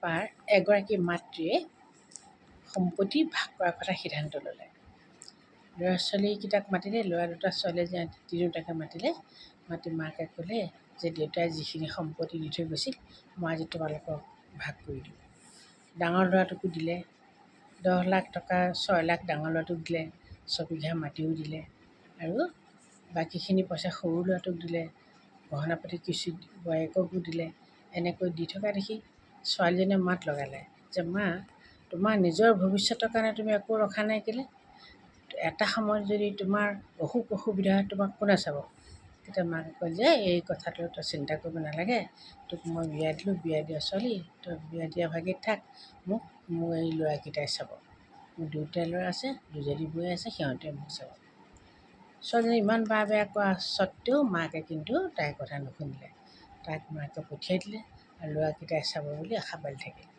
এবাৰ এগৰাকী মাতৃয়ে সম্পত্তি ভাগ কৰাৰ কথা সিদ্ধান্ত ল'লে। ল'ৰা ছোৱালীকেইটাক মাতিলে, ল'ৰা দুটা ছোৱালী তিনিওটাকে মাতিলে। মাতি মাকে ক'লে যে দেউতাই যিখিনি সম্পত্তি দি থৈ গৈছিল মই আজি তোমালোকক ভাগ কৰি দিওঁ। ডাঙৰ ল'ৰাটোকো দিলে 10 লাখ টকা, 6 লাখ ডাঙৰ ল'ৰাটোক দিলে, 6 বিঘা মাটিও দিলে আৰু বাকীখিনি পইচা সৰু ল'ৰাটোক দিলে, গহনা পাতি কিছু বোৱাৰীয়েককো দিলে। এনেকৈ দি থকা দেখি ছোৱালীজনীয়ে মাত লগালে যে মা, তোমাৰ নিজৰ ভৱিষ্যতৰ কাৰণে তুমি একো ৰখা নাই কেলে? এটা সময়ত যদি তোমাৰ অসুবিধা হয় তোমাক কোনে চাব? তেতিয়া মাকে কয় যে এই কথাটো তই চিন্তা কৰিব নালাগে, তোক মই বিয়া দিলোঁ, বিয়া দিয়া ছোৱালী, তই বিয়া দিয়া ভাগিত থাক, মোৰ এই ল'ৰাকেইটাই চাব। মোৰ দুয়োটাই ল'ৰা আছে, দুজনী বৈ আছে, সিহঁতে মোক চাব। ছোৱালীজনী ইমান বেয়া কোৱা স্বত্তেও মাকে কিন্তু তাইৰ কথা নুশুনিলে। তাইক মাকে পঠিয়াই দিলে আৰু ল'ৰাকেইটাই চাব বুলি আশা পালি থাকিলে।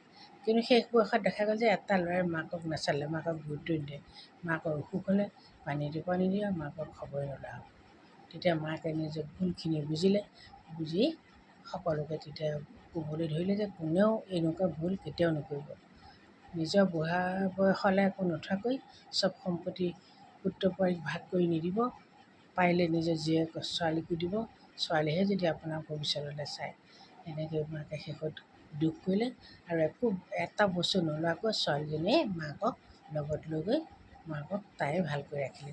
কিন্তু সেই বয়সত দেখা গ'ল যে এটা ল'ৰাই মাকক নাচালে, মাকক গুৰুত্ব নিদিয়ে। মাকৰ অসুখ হ'লে পানী এটোপা নিদিয়ে, মাকক খবৰে নোলোৱা হ'ল। তেতিয়া মাকে নিজৰ ভুলখিনি বুজিলে, বুজি সকলোকে তেতিয়া ক'বলৈ ধৰিলে যে কোনেও এনেকুৱা ভুল কেতিয়াও নকৰিব। নিজৰ বুঢ়া বয়সলৈ একো নথোৱাকৈ চব সম্পত্তি পুত্ৰ বোৱাৰীক ভাগ কৰি নিদিব। পাৰিলে নিজৰ জীয়েক ছোৱালীকো দিব, ছোৱালীহে যদি আপোনাৰ ভৱিষ্যতলৈ চায়। এনেকৈ মাকে শেষত দুখ কৰিলে আৰু এটা বস্তু নোলোৱাকৈ ছোৱালীজনীয়ে মাকক লগত লৈ গৈ মাকক তাই ভালকৈ ৰাখিলে।